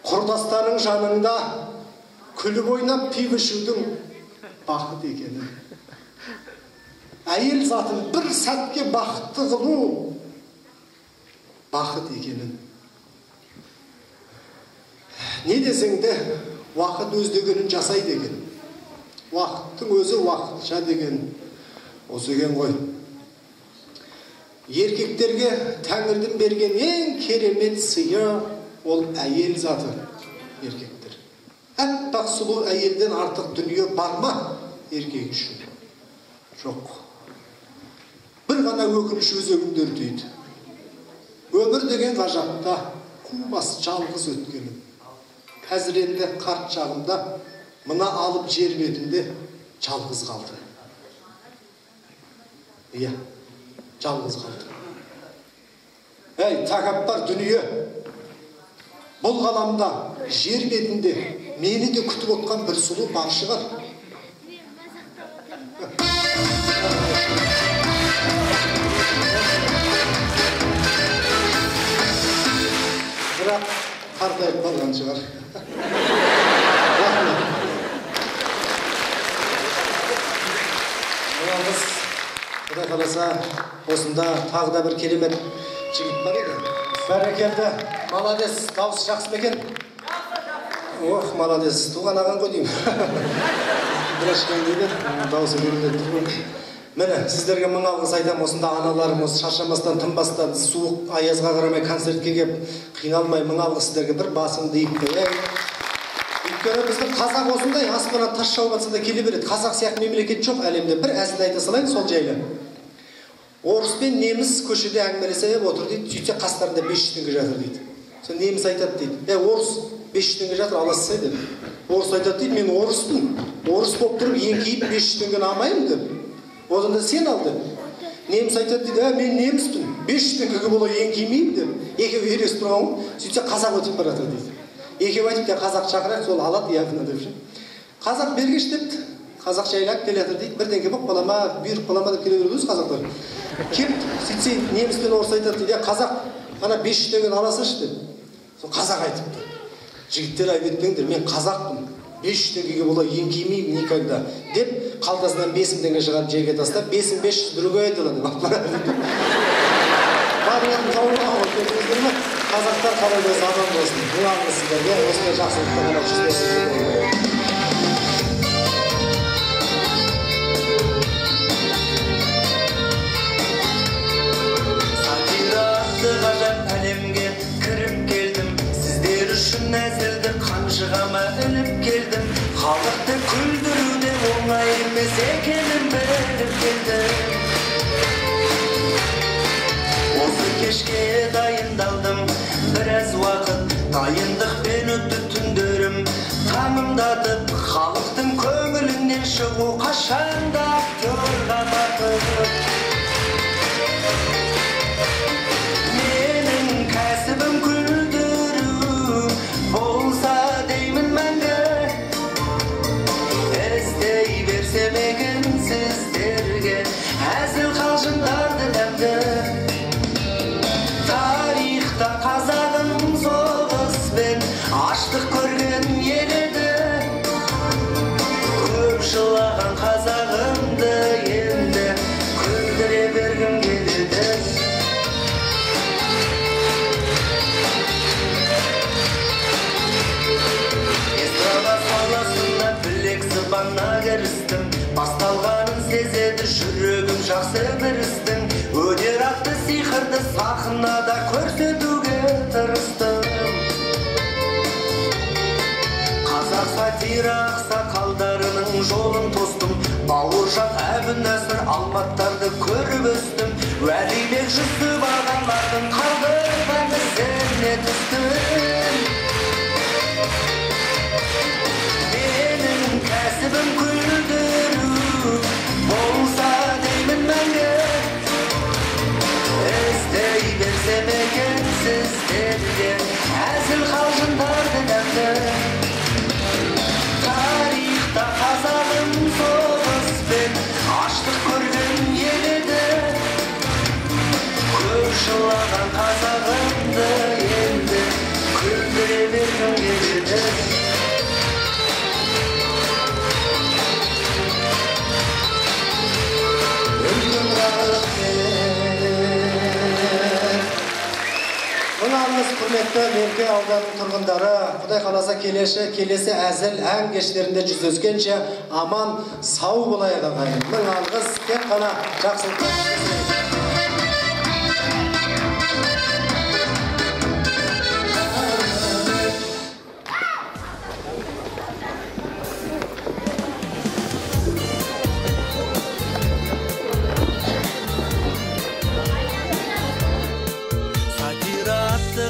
құрдастарың жаныңда күліп ойнап пив ішудің бақыт екенін, әйел затын бір сәтке бақытты қылу бақыт екенін. Не десең де уақыт өздегенін жасайды екен. Уақыттың өзі уақытша деген осы екен ғой. Еркектерге Тәңірдің берген ең керемет сыйы ол әйел заты. Еркектер. Әппақ сұлу әйелден артық дүние бар ма еркек үшін? Жоқ. Бір ғана өкініш өзегімді өртейді. Өмір деген ғажапта қумас жалғыз өткенім. Қазір енді қарт шағымда мына алып жер бетінде жалғыз қалды. Иә, жалғыз қалды. Әй, тәкаппар дүние, бұл ғаламда жер бетінде мені де күтіп отқан бір сұлу бар шығар. Бірақ қартайып қалған шығар. Құдай қаласа, осында тағы да бір керемет жігіт бар еді. Бәрекелді, молодец, дауысы жақсы ма екен? Ох, молодец, туған ағаң ғой деймін. Бірашкен дейді, дауысы берілді тұр. Міне, сіздерге мың алғыс айтам, осында аналарымыз шаршамастан, тынбастан, суық аязға қарамай концертке келіп, қиналмай мың алғыс сіздерге бір басымды иіп қояйын. Өйткені біздің қазақ осындай аспаннан тас жауып жатса да келе береді. Қазақ сияқты мемлекет жоқ әлемде. Бір әзіл айта салайын сол жайлы. Орыс пен неміс көшеде әңгімелесе отыр дейді, сөйтсе қастарында 500 теңге жатыр дейді. Сол неміс айтады дейді, орыс 500 теңге жатыр, аласыз дейді. Орыс айтады дейді, мен орыспын. Орыс болып тұрып еңкейіп 500 теңгені алмаймын деп. Одан да сен ал деп. Неміс айтады дейді, мен неміспін. 500 теңгеге бола еңкеймеймін деп. Екеуі ересіп тұрған ғой, сөйтсе қазақ өтіп бара жатыр дейді. Екеуі айтып та қазақ шақырайық, сол алады яғына деп ше. Қазақ бергеш депті. Қазақ жайлап келе жатыр дейді. Бірдеңке болып қала ма, бұйрық қала ма деп келе береді өзі қазақтар. Келіп, сөйтсе неміс пен орыс айтады дейді, қазақ ана 500 теңгені аласыншы деп. Сол қазақ айтыпты. Жігіттер айып етпеңдер, мен қазақпын. 500 теңгеге бола еңкеймеймін никогда деп, қалтасынан 5000 теңге шығарып жерге тастап, 5500 другой айтылады. Қазақтар қалай болса аман болсын. Бұлаңыз сіздерге осындай жақсылықта ғана жүздесіп. Сатирақты ғажап әлемге кіріп келдім. Сіздер үшін әзілді қанжығама іліп келдім. Халықты күлдіруде оңай емес екенін біліп келдім. Осы кешке дайындалдым, біраз уақыт дайындықпен өтті түндерім. Таңымдатып, халықтың көңілінен шығу қашанда актерға батып. Менің кәсібім күлдіру болса деймін мәңгі. Іздей берсем екен сіздерге әзіл қалжыңдарды дәмді. Тарихта қазағым соғыспен аштық көрген ел еді. Көп жылаған қазағымды енді күлдіре бергім келеді. Эстрада саласына білек сыбана кірістім. Басталғанын сезеді жүрегім жақсы бірістің. Өнер атты сиқырды сахнада көрсетуге тырыстым. Қазақ сатира ақсақалдарының жолын тостым. Бауыржан Әбу-Насыр Алматтарды көріп өстім. Уәлибек Жүсіп ағалардың қалдырған ізіне түстім. Менің кәсібім күлдіру болса деймін мәңгі. Іздей берсем екен сіздерге әзіл құрметті Мерке ауданының тұрғындары, Құдай қаласа келесі әзіл ән кештерінде жүздескенше аман сау болайық ағайын. Мың алғыс, тек қана жақсылыққа.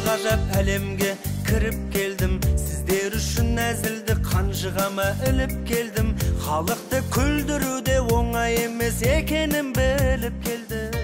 Ғажап әлемге кіріп келдім, сіздер үшін әзілді қанжығама іліп келдім, халықты күлдіруде оңай емес екенін біліп келдім.